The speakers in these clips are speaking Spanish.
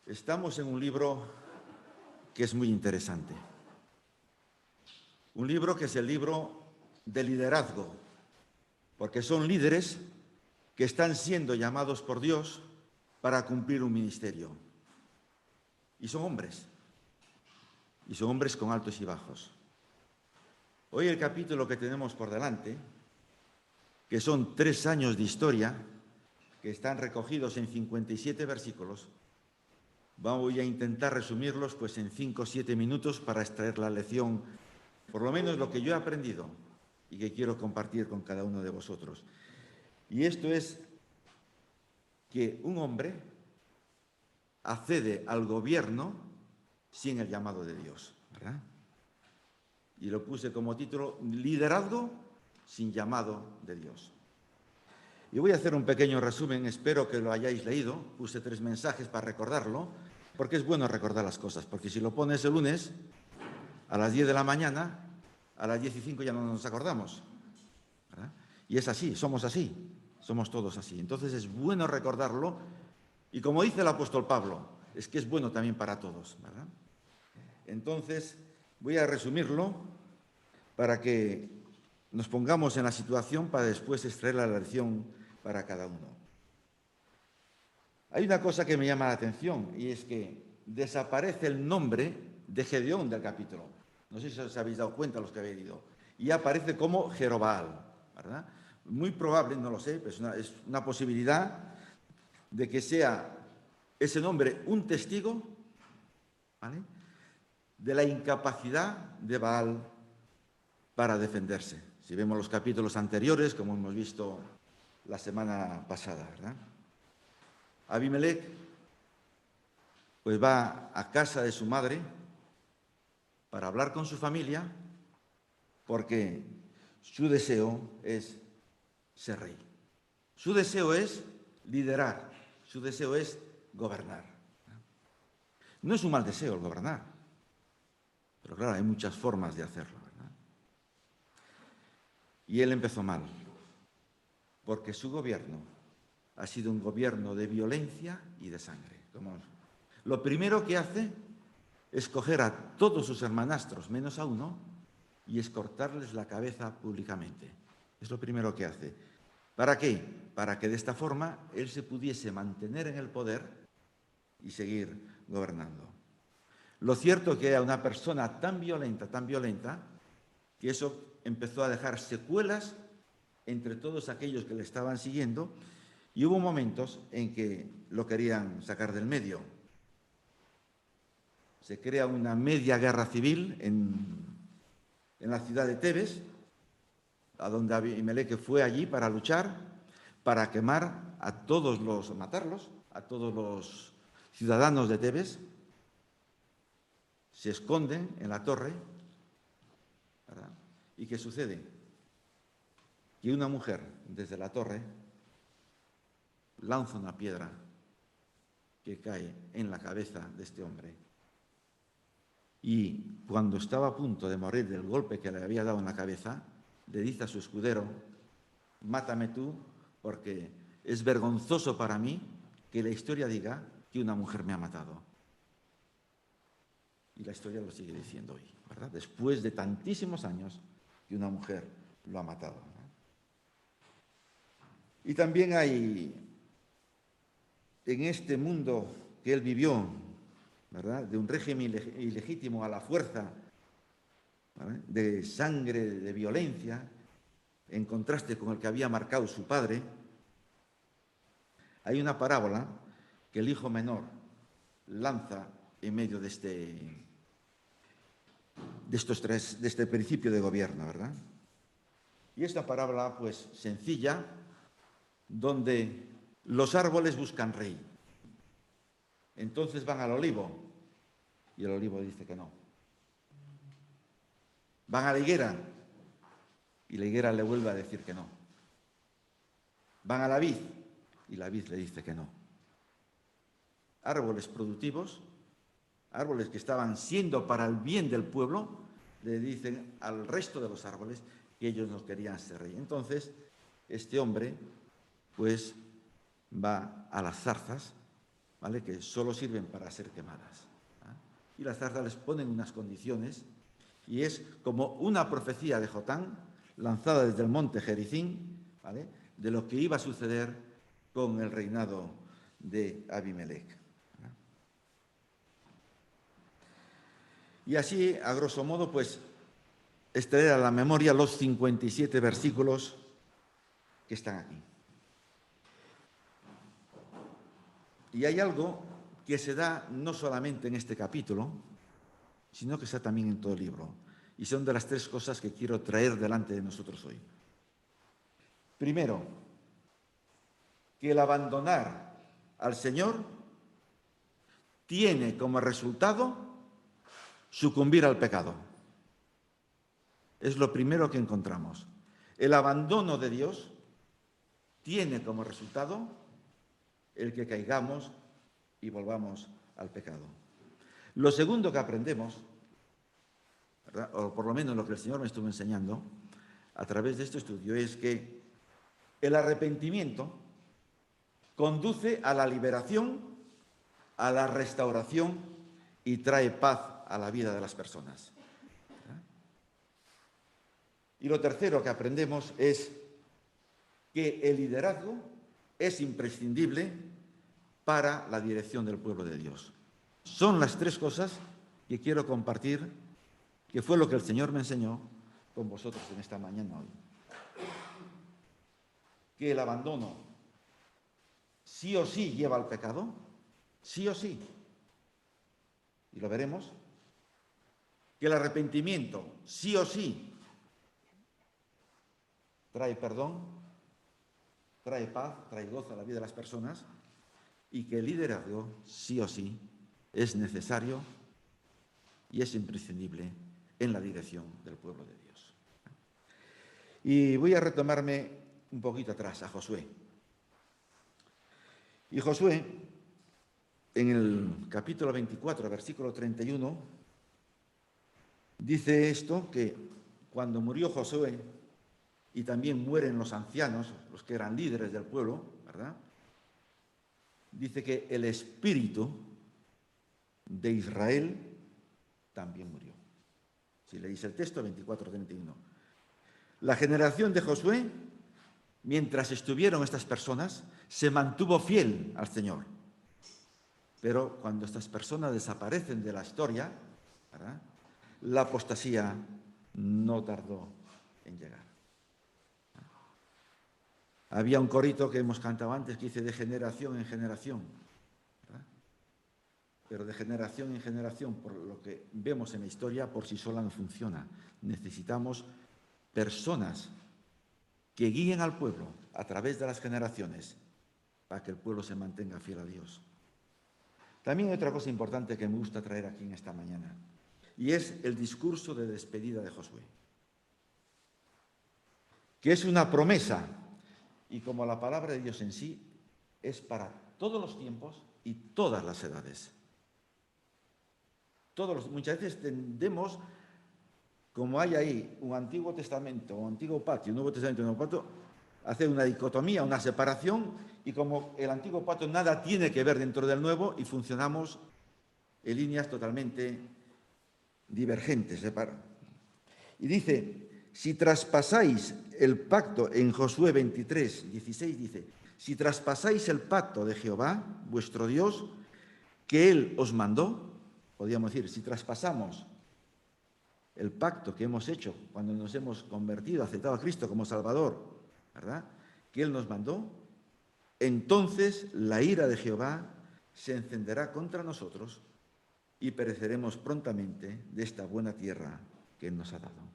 Estamos en un libro que es muy interesante. Un libro que es el libro de liderazgo, porque son líderes que están siendo llamados por Dios para cumplir un ministerio. Y son hombres con altos y bajos. Hoy el capítulo que tenemos por delante, que son 3 años de historia, que están recogidos en 57 versículos, voy a intentar resumirlos pues en 5 o 7 minutos para extraer la lección, por lo menos lo que yo he aprendido y que quiero compartir con cada uno de vosotros. Y esto es que un hombre accede al gobierno sin el llamado de Dios, ¿verdad? Y lo puse como título, liderazgo sin llamado de Dios. Y voy a hacer un pequeño resumen, espero que lo hayáis leído, puse 3 mensajes para recordarlo, porque es bueno recordar las cosas, porque si lo pones el lunes a las 10 de la mañana, a las 10:05 ya no nos acordamos, ¿verdad? Y es así, somos todos así. Entonces es bueno recordarlo, y como dice el apóstol Pablo, es que es bueno también para todos, ¿verdad? Entonces voy a resumirlo para que nos pongamos en la situación para después extraer la lección para cada uno. Hay una cosa que me llama la atención y es que desaparece el nombre de Gedeón del capítulo. No sé si os habéis dado cuenta los que habéis leído. Y aparece como Jerobbaal, ¿verdad? Muy probable, no lo sé, pero es una posibilidad de que sea ese nombre un testigo, ¿vale?, de la incapacidad de Baal para defenderse. Si vemos los capítulos anteriores, como hemos visto la semana pasada, ¿verdad? Abimelech pues va a casa de su madre para hablar con su familia porque su deseo es ser rey. Su deseo es liderar, su deseo es gobernar. No es un mal deseo el gobernar, pero claro, hay muchas formas de hacerlo, ¿verdad? Y él empezó mal, porque su gobierno ha sido un gobierno de violencia y de sangre. Lo primero que hace es coger a todos sus hermanastros, menos a uno, y es cortarles la cabeza públicamente. Es lo primero que hace. ¿Para qué? Para que de esta forma él se pudiese mantener en el poder y seguir gobernando. Lo cierto es que era una persona tan violenta, que eso empezó a dejar secuelas entre todos aquellos que le estaban siguiendo, y hubo momentos en que lo querían sacar del medio. Se crea una media guerra civil en la ciudad de Tebes, a donde Abimelech fue allí para luchar, para quemar matarlos, a todos los ciudadanos de Tebes. Se esconden en la torre, ¿verdad? ¿Y qué sucede? Que una mujer desde la torre lanza una piedra que cae en la cabeza de este hombre. Y cuando estaba a punto de morir del golpe que le había dado en la cabeza, le dice a su escudero: mátame tú, porque es vergonzoso para mí que la historia diga que una mujer me ha matado. Y la historia lo sigue diciendo hoy, ¿verdad? Después de tantísimos años que una mujer lo ha matado, ¿verdad? Y también hay, en este mundo que él vivió, ¿verdad?, de un régimen ilegítimo a la fuerza, ¿vale?, de sangre, de violencia, en contraste con el que había marcado su padre, hay una parábola que el hijo menor lanza en medio de este principio de gobierno, ¿verdad? Y esta parábola, pues, sencilla, donde los árboles buscan rey. Entonces van al olivo y el olivo dice que no. Van a la higuera y la higuera le vuelve a decir que no. Van a la vid y la vid le dice que no. Árboles productivos, árboles que estaban siendo para el bien del pueblo, le dicen al resto de los árboles que ellos no querían ser rey. Entonces, este hombre, pues, va a las zarzas ¿vale?, que solo sirven para ser quemadas. Y las zarzas les ponen unas condiciones, y es como una profecía de Jotán lanzada desde el monte Gerizim, ¿vale?, de lo que iba a suceder con el reinado de Abimelech. Y así, a grosso modo, pues, extraer a la memoria los 57 versículos que están aquí. Y hay algo que se da no solamente en este capítulo, sino que está también en todo el libro. Y son de las tres cosas que quiero traer delante de nosotros hoy. Primero, que el abandonar al Señor tiene como resultado sucumbir al pecado. Es lo primero que encontramos. El abandono de Dios tiene como resultado el que caigamos y volvamos al pecado. Lo segundo que aprendemos, ¿verdad?, o por lo menos lo que el Señor me estuvo enseñando a través de este estudio, es que el arrepentimiento conduce a la liberación, a la restauración y trae paz a la vida de las personas. Y lo tercero que aprendemos es que el liderazgo es imprescindible para la dirección del pueblo de Dios. Son las tres cosas que quiero compartir, que fue lo que el Señor me enseñó con vosotros en esta mañana hoy. Que el abandono sí o sí lleva al pecado, sí o sí. Y lo veremos. Que el arrepentimiento sí o sí trae perdón, trae paz, trae gozo a la vida de las personas, y que el liderazgo sí o sí es necesario y es imprescindible en la dirección del pueblo de Dios. Y voy a retomarme un poquito atrás, a Josué. Y Josué, en el capítulo 24, versículo 31, dice esto, que cuando murió Josué, y también mueren los ancianos, los que eran líderes del pueblo, ¿verdad?, dice que el espíritu de Israel también murió. Si leéis el texto, 24:31. La generación de Josué, mientras estuvieron estas personas, se mantuvo fiel al Señor. Pero cuando estas personas desaparecen de la historia, ¿verdad?, la apostasía no tardó en llegar. Había un corito que hemos cantado antes que dice de generación en generación, ¿verdad?, pero de generación en generación, por lo que vemos en la historia, por sí sola no funciona. Necesitamos personas que guíen al pueblo a través de las generaciones para que el pueblo se mantenga fiel a Dios. También hay otra cosa importante que me gusta traer aquí en esta mañana, y es el discurso de despedida de Josué, que es una promesa, y como la palabra de Dios en sí, es para todos los tiempos y todas las edades. Muchas veces tendemos, como hay ahí un Antiguo Testamento, un Antiguo Pacto y un Nuevo Testamento y un Nuevo Pacto, hacer una dicotomía, una separación, y como el Antiguo Pacto nada tiene que ver dentro del Nuevo, y funcionamos en líneas totalmente divergentes. Y dice, si traspasáis el pacto, en Josué 23:16 dice, si traspasáis el pacto de Jehová, vuestro Dios, que Él os mandó, podríamos decir, si traspasamos el pacto que hemos hecho cuando nos hemos convertido, aceptado a Cristo como Salvador, ¿verdad?, que Él nos mandó, entonces la ira de Jehová se encenderá contra nosotros y pereceremos prontamente de esta buena tierra que Él nos ha dado.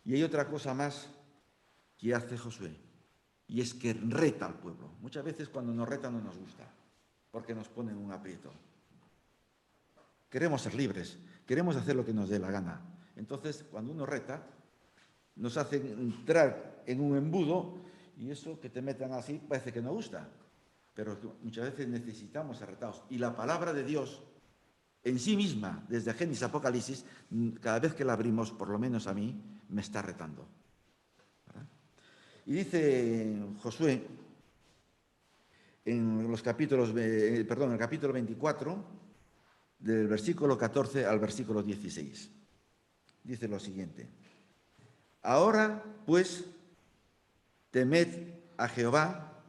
Y hay otra cosa más que hace Josué, y es que reta al pueblo. Muchas veces cuando nos reta no nos gusta, porque nos pone en un aprieto. Queremos ser libres, queremos hacer lo que nos dé la gana. Entonces, cuando uno reta, nos hace entrar en un embudo, y eso que te metan así parece que no gusta. Pero muchas veces necesitamos ser retados. Y la palabra de Dios, en sí misma, desde Génesis a Apocalipsis, cada vez que la abrimos, por lo menos a mí, me está retando, ¿verdad? Y dice Josué, en los capítulos, perdón, en el capítulo 24, del versículo 14 al versículo 16. Dice lo siguiente: ahora, pues, temed a Jehová,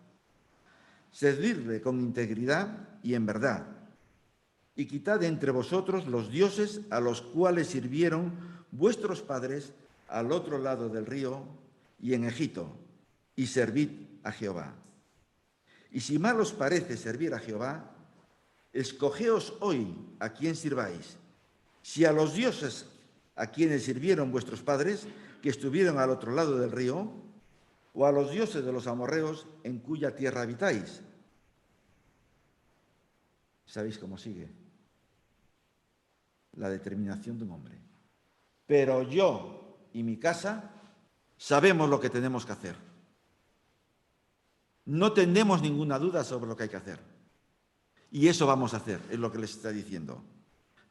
servidle con integridad y en verdad, y quitad de entre vosotros los dioses a los cuales sirvieron vuestros padres al otro lado del río y en Egipto, y servid a Jehová. Y si mal os parece servir a Jehová, escogeos hoy a quién sirváis, si a los dioses a quienes sirvieron vuestros padres, que estuvieron al otro lado del río, o a los dioses de los amorreos en cuya tierra habitáis. ¿Sabéis cómo sigue? La determinación de un hombre. Pero yo y mi casa sabemos lo que tenemos que hacer. No tenemos ninguna duda sobre lo que hay que hacer. Y eso vamos a hacer, es lo que les está diciendo.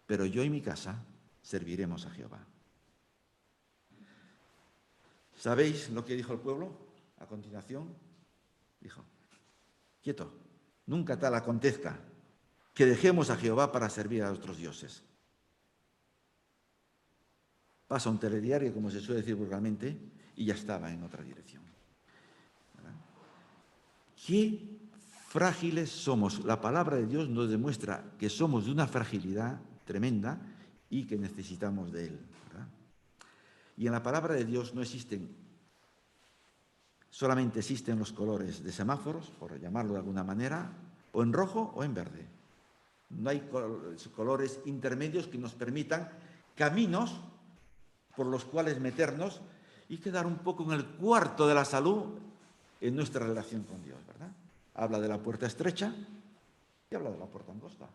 Pero yo y mi casa serviremos a Jehová. ¿Sabéis lo que dijo el pueblo a continuación? Dijo: quieto, nunca tal acontezca que dejemos a Jehová para servir a otros dioses. Pasa un telediario, como se suele decir vulgarmente, y ya estaba en otra dirección. ¿Verdad? Qué frágiles somos. La palabra de Dios nos demuestra que somos de una fragilidad tremenda y que necesitamos de Él, ¿verdad? Y en la palabra de Dios no existen, solamente existen los colores de semáforos, por llamarlo de alguna manera, o en rojo o en verde. No hay colores intermedios que nos permitan caminos por los cuales meternos y quedar un poco en el cuarto de la salud en nuestra relación con Dios, ¿verdad? Habla de la puerta estrecha y habla de la puerta angosta.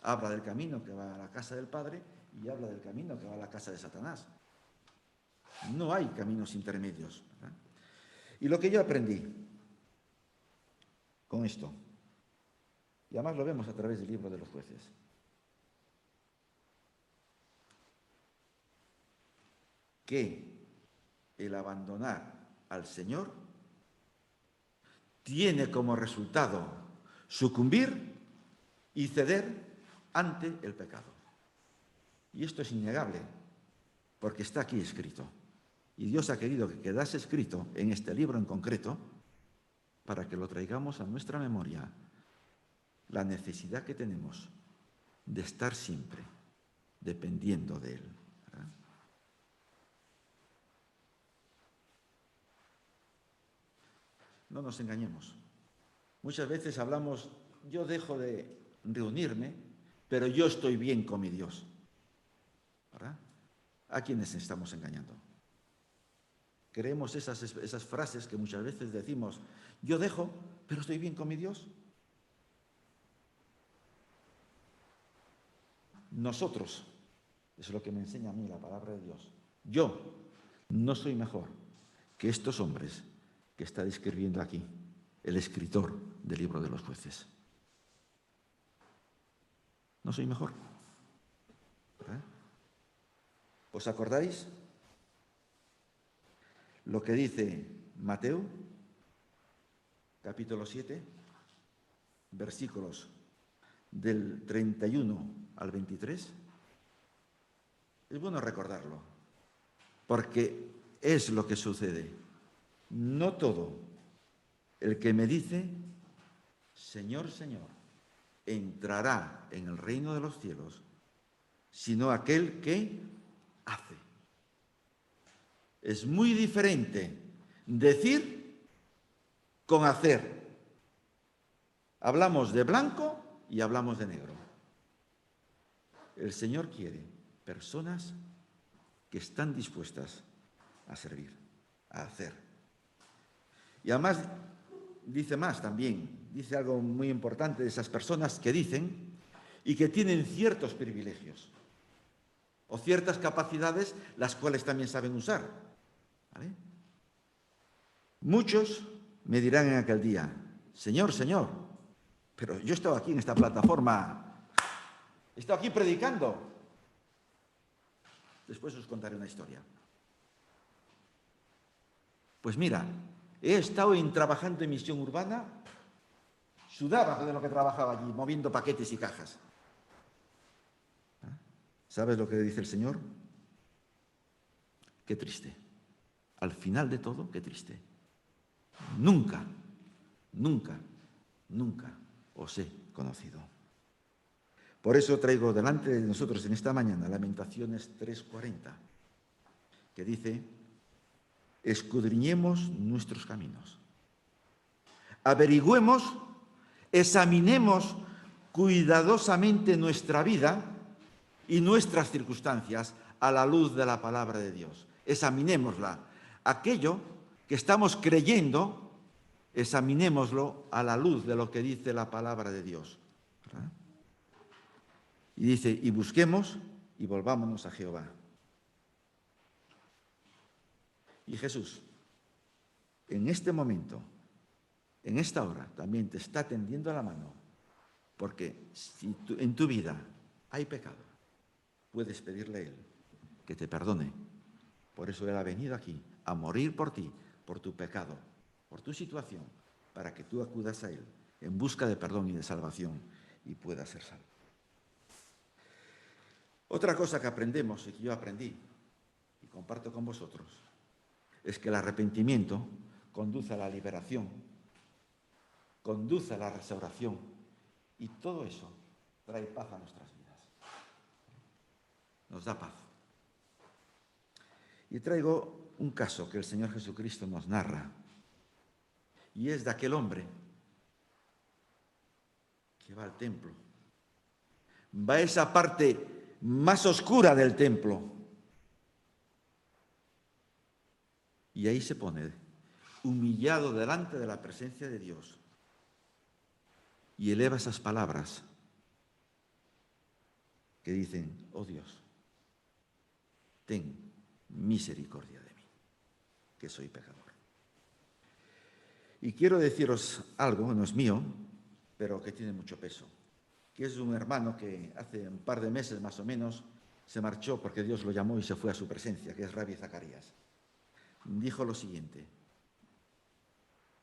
Habla del camino que va a la casa del Padre y habla del camino que va a la casa de Satanás. No hay caminos intermedios, ¿verdad? Y lo que yo aprendí con esto, y además lo vemos a través del libro de los jueces, que el abandonar al Señor tiene como resultado sucumbir y ceder ante el pecado. Y esto es innegable, porque está aquí escrito. Y Dios ha querido que quedase escrito en este libro en concreto para que lo traigamos a nuestra memoria, la necesidad que tenemos de estar siempre dependiendo de Él, ¿verdad? No nos engañemos. Muchas veces hablamos: yo dejo de reunirme, pero yo estoy bien con mi Dios, ¿verdad? ¿A quiénes estamos engañando? Creemos esas frases que muchas veces decimos: yo dejo, pero estoy bien con mi Dios. Nosotros, es lo que me enseña a mí la palabra de Dios, yo no soy mejor que estos hombres que está describiendo aquí el escritor del libro de los jueces. No soy mejor, ¿verdad? ¿Os acordáis lo que dice Mateo, capítulo 7, versículos del 31 al 23? Es bueno recordarlo, porque es lo que sucede. No todo el que me dice: Señor, Señor, entrará en el reino de los cielos, sino aquel que hace. Es muy diferente decir con hacer. Hablamos de blanco y hablamos de negro. El Señor quiere personas que están dispuestas a servir, a hacer. Y además dice más también, dice algo muy importante de esas personas que dicen y que tienen ciertos privilegios o ciertas capacidades, las cuales también saben usar, ¿vale? Muchos me dirán en aquel día: Señor, Señor, pero yo he estado aquí en esta plataforma, he estado aquí predicando. Después os contaré una historia. Pues mira, He estado trabajando en misión urbana, sudaba de lo que trabajaba allí, moviendo paquetes y cajas. ¿Sabes lo que dice el Señor? Qué triste. Al final de todo, qué triste. Nunca, nunca, nunca os he conocido. Por eso traigo delante de nosotros en esta mañana Lamentaciones 3:40, que dice: escudriñemos nuestros caminos, averigüemos, examinemos cuidadosamente nuestra vida y nuestras circunstancias a la luz de la palabra de Dios. Examinémosla. Aquello que estamos creyendo, examinémoslo a la luz de lo que dice la palabra de Dios, ¿verdad? Y dice, y busquemos y volvámonos a Jehová. Y Jesús, en este momento, en esta hora, también te está tendiendo la mano, porque si en tu vida hay pecado, puedes pedirle a Él que te perdone. Por eso Él ha venido aquí a morir por ti, por tu pecado, por tu situación, para que tú acudas a Él en busca de perdón y de salvación y puedas ser salvo. Otra cosa que aprendemos y que yo aprendí y comparto con vosotros es que el arrepentimiento conduce a la liberación, conduce a la restauración y todo eso trae paz a nuestras vidas. Nos da paz. Y traigo un caso que el Señor Jesucristo nos narra y es de aquel hombre que va al templo, va a esa parte más oscura del templo y ahí se pone humillado delante de la presencia de Dios y eleva esas palabras que dicen, oh Dios, ten misericordia de mí, que soy pecador. Y quiero deciros algo, no es mío, pero que tiene mucho peso, que es un hermano que hace un par de meses más o menos se marchó porque Dios lo llamó y se fue a su presencia, que es Rabbi Zacarías. Dijo lo siguiente: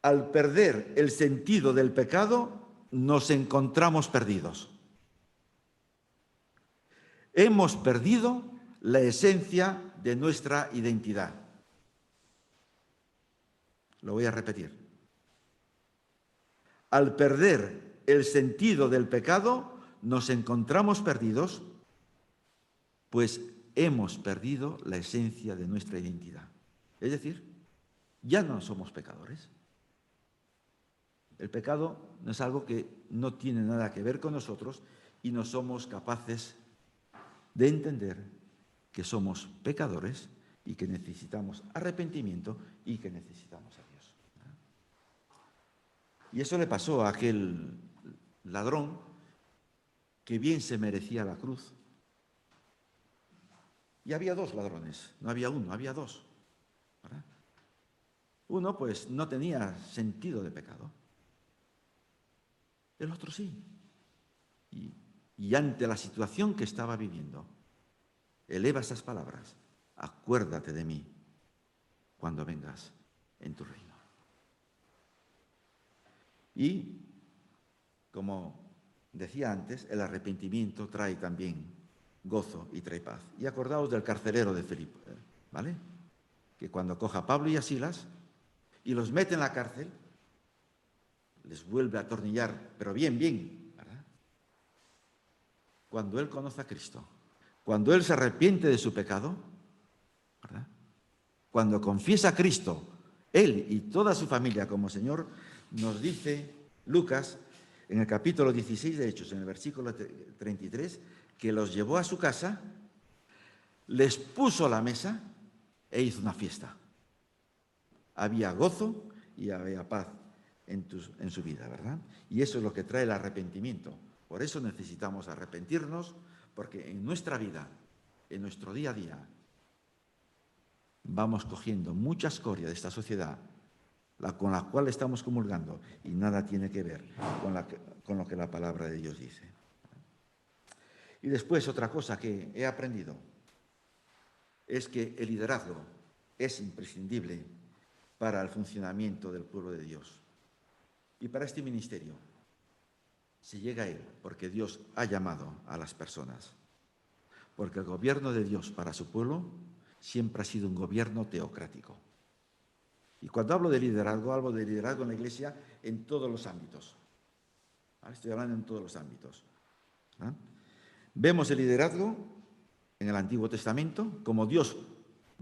al perder el sentido del pecado, nos encontramos perdidos. Hemos perdido la esencia de nuestra identidad. Lo voy a repetir. Al perder el sentido del pecado, nos encontramos perdidos, pues hemos perdido la esencia de nuestra identidad. Es decir, ya no somos pecadores. El pecado no es algo que no tiene nada que ver con nosotros y no somos capaces de entender que somos pecadores y que necesitamos arrepentimiento y que necesitamos a Dios. Y eso le pasó a aquel ladrón que bien se merecía la cruz. Y había dos ladrones, no había uno, había dos, ¿verdad? Uno pues no tenía sentido de pecado. El otro sí. Y ante la situación que estaba viviendo, eleva esas palabras: acuérdate de mí cuando vengas en tu reino. Y, como decía antes, el arrepentimiento trae también gozo y trae paz. Y acordaos del carcelero de Filipo, ¿vale? Que cuando coja a Pablo y a Silas y los mete en la cárcel, les vuelve a atornillar, pero bien, ¿verdad? Cuando él conoce a Cristo, cuando él se arrepiente de su pecado, ¿verdad? Cuando confiesa a Cristo, él y toda su familia como Señor, nos dice Lucas en el capítulo 16 de Hechos, en el versículo 33, que los llevó a su casa, les puso la mesa e hizo una fiesta. Había gozo y había paz en su vida, ¿verdad? Y eso es lo que trae el arrepentimiento. Por eso necesitamos arrepentirnos, porque en nuestra vida, en nuestro día a día, vamos cogiendo mucha escoria de esta sociedad con la cual estamos comulgando y nada tiene que ver con lo que la palabra de Dios dice. Y después otra cosa que he aprendido es que el liderazgo es imprescindible para el funcionamiento del pueblo de Dios. Y para este ministerio se llega a él porque Dios ha llamado a las personas. Porque el gobierno de Dios para su pueblo siempre ha sido un gobierno teocrático. Y cuando hablo de liderazgo en la Iglesia en todos los ámbitos. Ahora estoy hablando en todos los ámbitos. ¿Ah? Vemos el liderazgo en el Antiguo Testamento, como Dios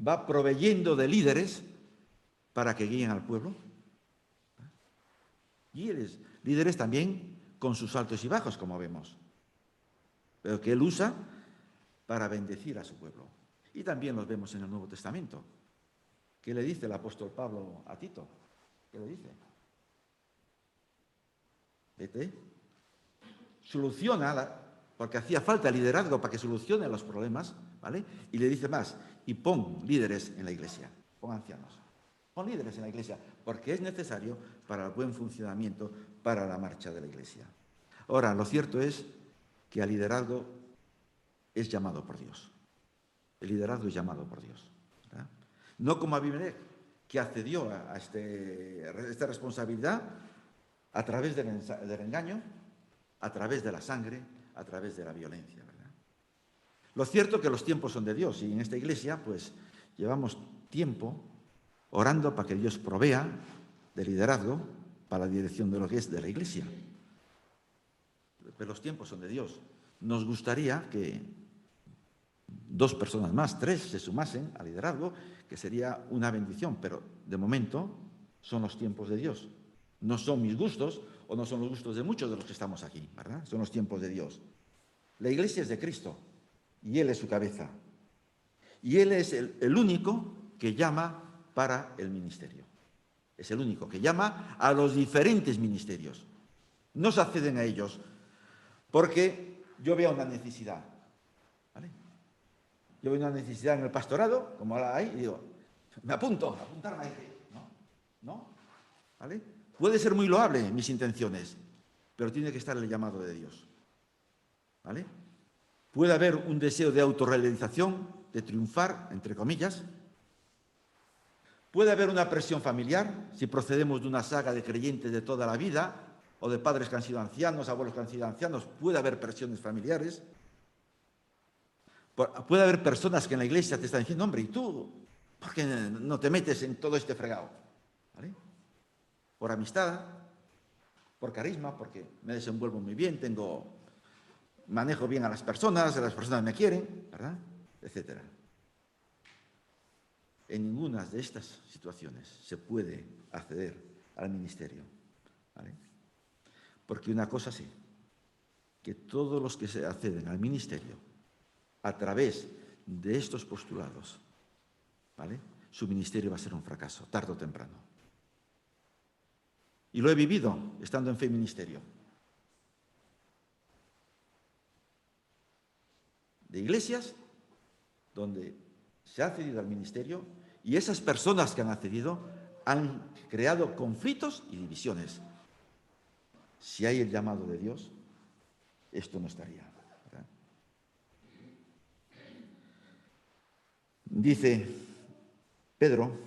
va proveyendo de líderes para que guíen al pueblo. Y líderes también con sus altos y bajos, como vemos, pero que Él usa para bendecir a su pueblo. Y también los vemos en el Nuevo Testamento. ¿Qué le dice el apóstol Pablo a Tito? ¿Qué le dice? Vete, soluciona, porque hacía falta liderazgo para que solucione los problemas, ¿vale? Y le dice más, y pon líderes en la iglesia, pon ancianos, pon líderes en la iglesia, porque es necesario para el buen funcionamiento, para la marcha de la iglesia. Ahora, lo cierto es que el liderazgo es llamado por Dios. El liderazgo es llamado por Dios, ¿verdad? No como Abimelech, que accedió a esta responsabilidad a través del engaño, a través de la sangre, a través de la violencia, ¿verdad? Lo cierto es que los tiempos son de Dios y en esta iglesia pues llevamos tiempo orando para que Dios provea de liderazgo para la dirección de lo que es de la iglesia. Pero los tiempos son de Dios. Nos gustaría que 2 personas más, 3 se sumasen al liderazgo, que sería una bendición, pero de momento son los tiempos de Dios. No son mis gustos o no son los gustos de muchos de los que estamos aquí, ¿verdad? Son los tiempos de Dios. La iglesia es de Cristo y Él es su cabeza. Y Él es el único que llama para el ministerio. Es el único que llama a los diferentes ministerios. No se acceden a ellos porque yo veo una necesidad, ¿vale? Yo veo una necesidad en el pastorado, como ahora hay, y digo, me apuntarme ahí. ¿No? ¿Vale? Puede ser muy loable mis intenciones, pero tiene que estar el llamado de Dios. ¿Vale? Puede haber un deseo de autorrealización, de triunfar, entre comillas. Puede haber una presión familiar, si procedemos de una saga de creyentes de toda la vida, o de padres que han sido ancianos, abuelos que han sido ancianos, puede haber presiones familiares. Puede haber personas que en la iglesia te están diciendo, hombre, ¿y tú por qué no te metes en todo este fregado? ¿Vale? Por amistad, por carisma, porque me desenvuelvo muy bien, manejo bien a las personas me quieren, ¿verdad? Etcétera. En ninguna de estas situaciones se puede acceder al ministerio, ¿vale? Porque una cosa sí, que todos los que se acceden al ministerio a través de estos postulados, ¿vale? Su ministerio va a ser un fracaso, tarde o temprano. Y lo he vivido estando en Fe y Ministerio. De iglesias donde se ha accedido al ministerio y esas personas que han accedido han creado conflictos y divisiones. Si hay el llamado de Dios, esto no estaría, ¿verdad? Dice Pedro,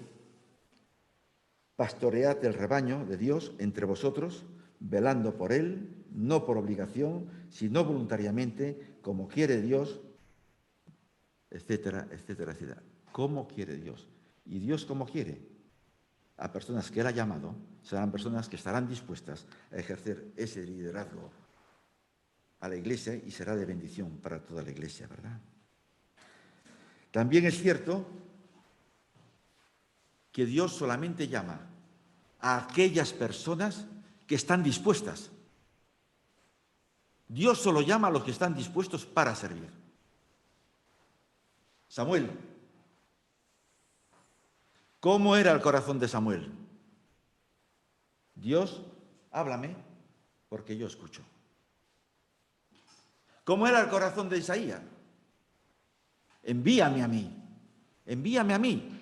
pastoread el rebaño de Dios entre vosotros, velando por él, no por obligación, sino voluntariamente, como quiere Dios, etcétera, etcétera, etcétera. ¿Cómo quiere Dios? ¿Y Dios cómo quiere? A personas que Él ha llamado, serán personas que estarán dispuestas a ejercer ese liderazgo a la iglesia y será de bendición para toda la iglesia, ¿verdad? También es cierto que Dios solamente llama a aquellas personas que están dispuestas. Dios solo llama a los que están dispuestos para servir. Samuel. ¿Cómo era el corazón de Samuel? Dios, háblame, porque yo escucho. ¿Cómo era el corazón de Isaías? Envíame a mí, envíame a mí.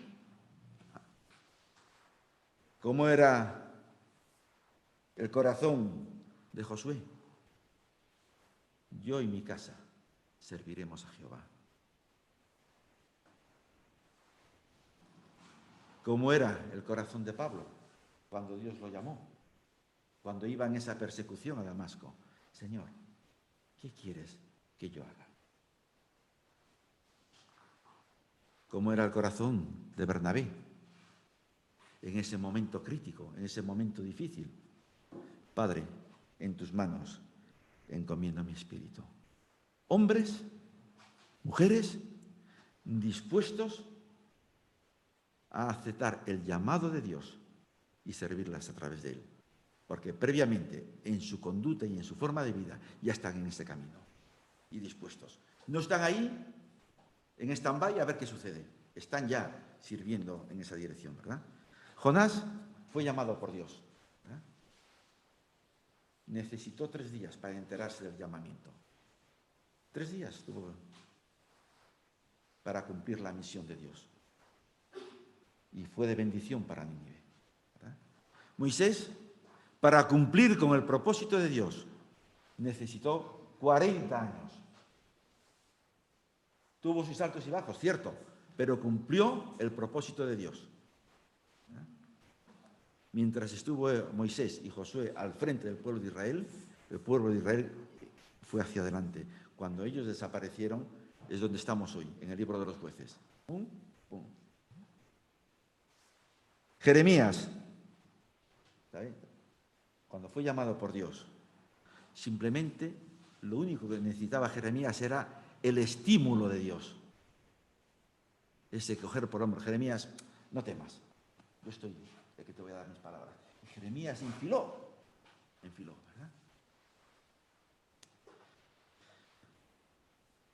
¿Cómo era el corazón de Josué? Yo y mi casa serviremos a Jehová. cómo era el corazón de Pablo cuando Dios lo llamó, cuando iba en esa persecución a Damasco. Señor, ¿qué quieres que yo haga? ¿Cómo era el corazón de Bernabé en ese momento crítico, en ese momento difícil? Padre, en tus manos encomiendo mi espíritu. Hombres, mujeres, dispuestos a aceptar el llamado de Dios y servirlas a través de él. Porque previamente, en su conducta y en su forma de vida, ya están en ese camino y dispuestos. No están ahí en stand-by a ver qué sucede. Están ya sirviendo en esa dirección, ¿verdad? Jonás fue llamado por Dios, ¿verdad? Necesitó 3 días para enterarse del llamamiento. 3 días tuvo para cumplir la misión de Dios. Y fue de bendición para Nínive, ¿verdad? Moisés, para cumplir con el propósito de Dios, necesitó 40 años. Tuvo sus altos y bajos, cierto, pero cumplió el propósito de Dios. Mientras estuvo Moisés y Josué al frente del pueblo de Israel, el pueblo de Israel fue hacia adelante. Cuando ellos desaparecieron, es donde estamos hoy, en el libro de los jueces. ¡Pum! ¡Pum! Jeremías, ¿sabes? Cuando fue llamado por Dios, simplemente lo único que necesitaba Jeremías era el estímulo de Dios. Ese coger por hombro. Jeremías, no temas, yo estoy, de que te voy a dar mis palabras. Y Jeremías enfiló, ¿verdad?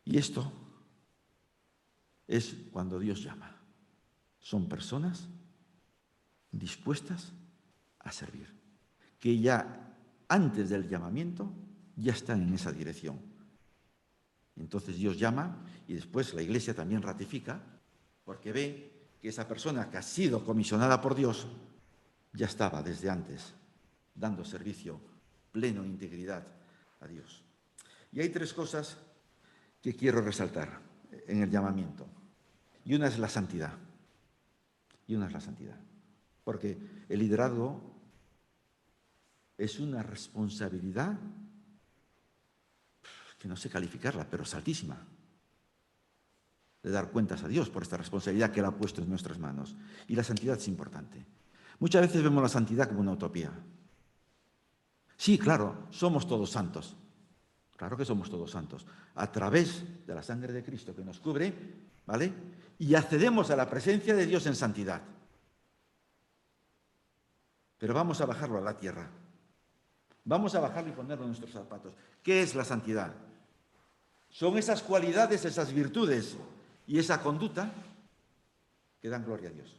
Y esto es cuando Dios llama. Son personas dispuestas a servir, que ya antes del llamamiento ya están en esa dirección. Entonces Dios llama y después la Iglesia también ratifica, porque ve que esa persona que ha sido comisionada por Dios ya estaba desde antes dando servicio pleno e integridad a Dios. Y hay 3 cosas que quiero resaltar en el llamamiento. Y una es la santidad. Porque el liderazgo es una responsabilidad que no sé calificarla, pero es altísima, de dar cuentas a Dios por esta responsabilidad que Él ha puesto en nuestras manos. Y la santidad es importante. Muchas veces vemos la santidad como una utopía. Sí, claro, somos todos santos. Claro que somos todos santos. A través de la sangre de Cristo que nos cubre, ¿vale? Y accedemos a la presencia de Dios en santidad. Pero vamos a bajarlo a la tierra. Vamos a bajarlo y ponerlo en nuestros zapatos. ¿Qué es la santidad? Son esas cualidades, esas virtudes y esa conducta que dan gloria a Dios.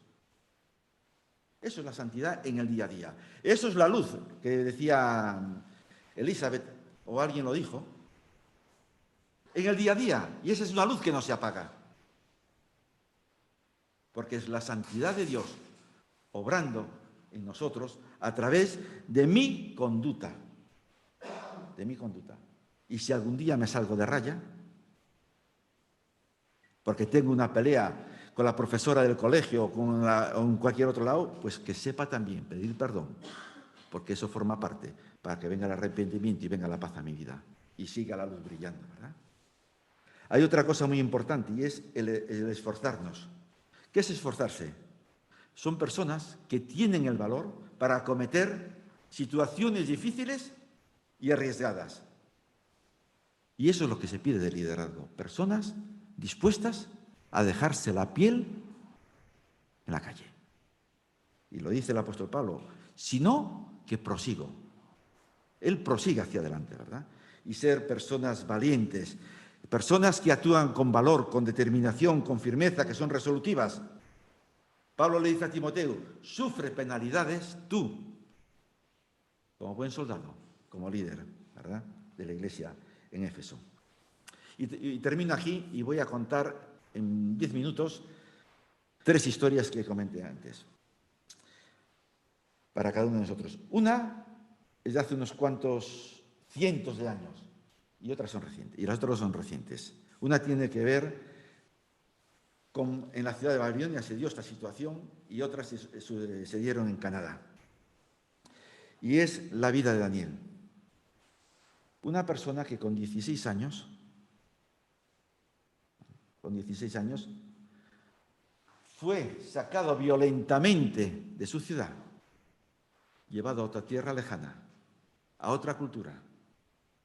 Eso es la santidad en el día a día. Eso es la luz que decía Elizabeth, o alguien lo dijo, en el día a día. Y esa es una luz que no se apaga. Porque es la santidad de Dios obrando en nosotros a través de mi conducta. De mi conducta. Y si algún día me salgo de raya, porque tengo una pelea con la profesora del colegio o en cualquier otro lado, pues que sepa también pedir perdón, porque eso forma parte, para que venga el arrepentimiento y venga la paz a mi vida y siga la luz brillando, ¿verdad? Hay otra cosa muy importante y es el esforzarnos. ¿Qué es esforzarse? Son personas que tienen el valor para acometer situaciones difíciles y arriesgadas. Y eso es lo que se pide del liderazgo. Personas dispuestas a dejarse la piel en la calle. Y lo dice el apóstol Pablo, si no, que prosigo. Él prosigue hacia adelante, ¿verdad? Y ser personas valientes, personas que actúan con valor, con determinación, con firmeza, que son resolutivas. Pablo le dice a Timoteo, sufre penalidades tú, como buen soldado, como líder, ¿verdad?, de la iglesia en Éfeso. Y termino aquí y voy a contar en 10 minutos 3 historias que comenté antes, para cada uno de nosotros. Una es de hace unos cuantos cientos de años y otras son recientes, y las otras son recientes. Una tiene que ver En la ciudad de Babilonia se dio esta situación y otras se dieron en Canadá. Y es la vida de Daniel. Una persona que con 16 años, fue sacado violentamente de su ciudad, llevado a otra tierra lejana, a otra cultura,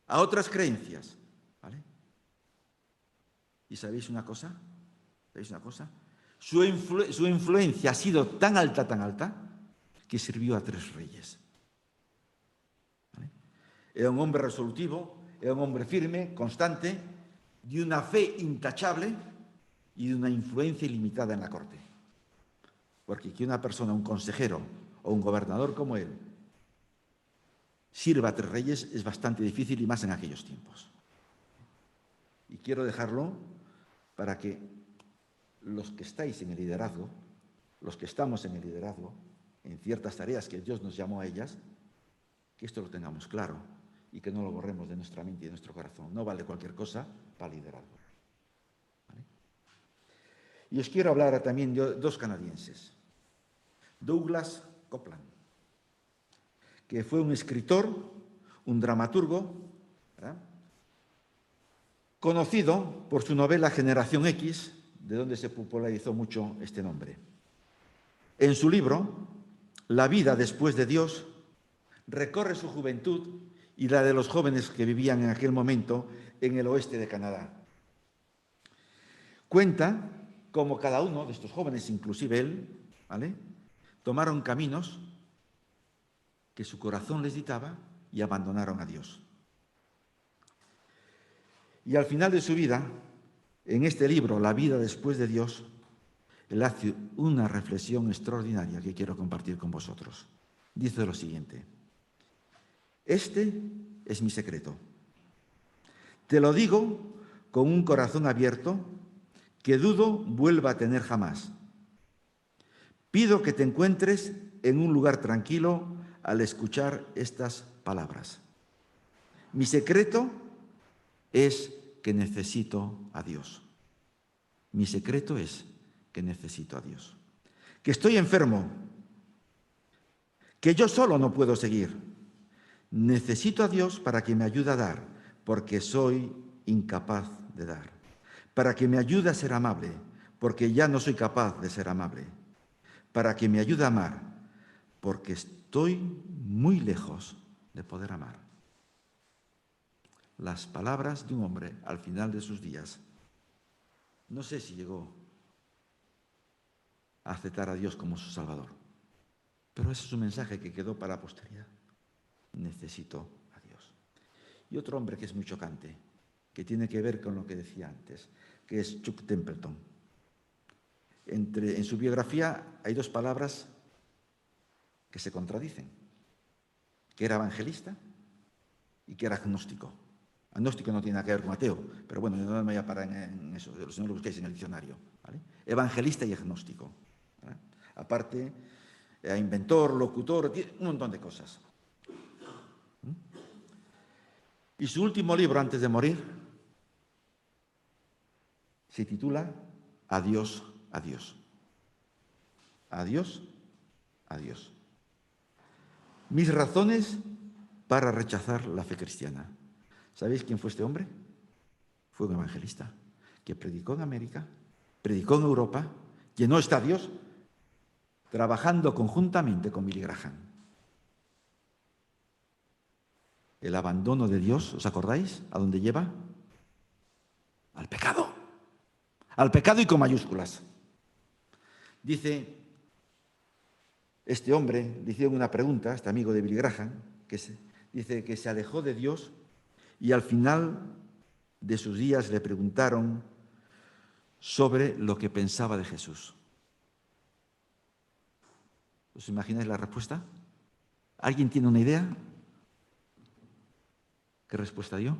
a otras creencias, ¿vale? ¿Y sabéis una cosa? Su influencia ha sido tan alta, que sirvió a 3 reyes. ¿Vale? Era un hombre resolutivo, era un hombre firme, constante, de una fe intachable y de una influencia ilimitada en la corte. Porque que una persona, un consejero o un gobernador como él, sirva a 3 reyes es bastante difícil, y más en aquellos tiempos. Y quiero dejarlo para que los que estáis en el liderazgo, los que estamos en el liderazgo, en ciertas tareas que Dios nos llamó a ellas, que esto lo tengamos claro y que no lo borremos de nuestra mente y de nuestro corazón. No vale cualquier cosa para liderazgo. ¿Vale? Y os quiero hablar también de 2 canadienses. Douglas Coupland, que fue un escritor, un dramaturgo, ¿verdad?, conocido por su novela Generación X, de donde se popularizó mucho este nombre. En su libro, La vida después de Dios, recorre su juventud y la de los jóvenes que vivían en aquel momento en el oeste de Canadá. Cuenta cómo cada uno de estos jóvenes, inclusive él, ¿vale?, tomaron caminos que su corazón les dictaba y abandonaron a Dios. Y al final de su vida, en este libro, La vida después de Dios, él hace una reflexión extraordinaria que quiero compartir con vosotros. Dice lo siguiente: este es mi secreto. Te lo digo con un corazón abierto que dudo vuelva a tener jamás. Pido que te encuentres en un lugar tranquilo al escuchar estas palabras. Mi secreto es que necesito a Dios. Mi secreto es que necesito a Dios. Que estoy enfermo, que yo solo no puedo seguir. Necesito a Dios para que me ayude a dar, porque soy incapaz de dar. Para que me ayude a ser amable, porque ya no soy capaz de ser amable. Para que me ayude a amar, porque estoy muy lejos de poder amar. Las palabras de un hombre al final de sus días. No sé si llegó a aceptar a Dios como su Salvador, pero ese es un mensaje que quedó para la posteridad. Necesito a Dios. Y otro hombre que es muy chocante, que tiene que ver con lo que decía antes, que es Chuck Templeton. En su biografía hay 2 palabras que se contradicen: que era evangelista y que era agnóstico. Agnóstico no tiene nada que ver con ateo, pero bueno, no me voy a parar en eso, si no lo busquéis en el diccionario, ¿vale? Evangelista y agnóstico, ¿vale? Aparte, inventor, locutor, un montón de cosas. Y su último libro antes de morir se titula Adiós, adiós. Adiós, adiós. Mis razones para rechazar la fe cristiana. ¿Sabéis quién fue este hombre? Fue un evangelista que predicó en América, predicó en Europa, llenó estadios, trabajando conjuntamente con Billy Graham. El abandono de Dios, ¿os acordáis? ¿A dónde lleva? Al pecado. Al pecado y con mayúsculas. Dice este hombre, le hicieron una pregunta, este amigo de Billy Graham, dice que se alejó de Dios y al final de sus días le preguntaron sobre lo que pensaba de Jesús. ¿Os imagináis la respuesta? ¿Alguien tiene una idea? ¿Qué respuesta dio?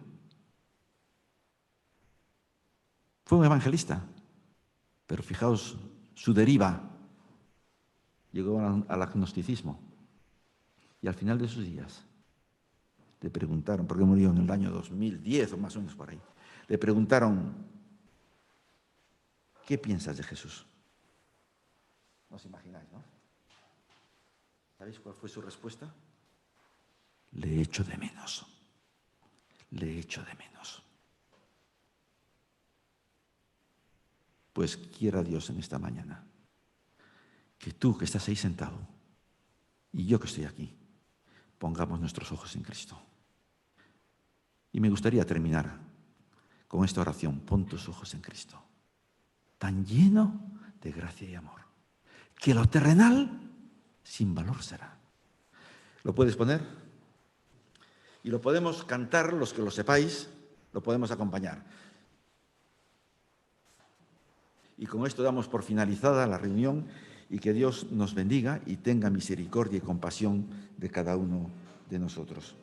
Fue un evangelista, pero fijaos, su deriva llegó al agnosticismo. Y al final de sus días le preguntaron, porque murió en el año 2010 o más o menos por ahí, le preguntaron, ¿Qué piensas de Jesús? No os imagináis, ¿no? ¿Sabéis cuál fue su respuesta? Le echo de menos. Le echo de menos. Pues quiera Dios en esta mañana que tú que estás ahí sentado y yo que estoy aquí, pongamos nuestros ojos en Cristo. Y me gustaría terminar con esta oración. Pon tus ojos en Cristo, tan lleno de gracia y amor, que lo terrenal sin valor será. ¿Lo puedes poner? Y lo podemos cantar, los que lo sepáis, lo podemos acompañar. Y con esto damos por finalizada la reunión y que Dios nos bendiga y tenga misericordia y compasión de cada uno de nosotros.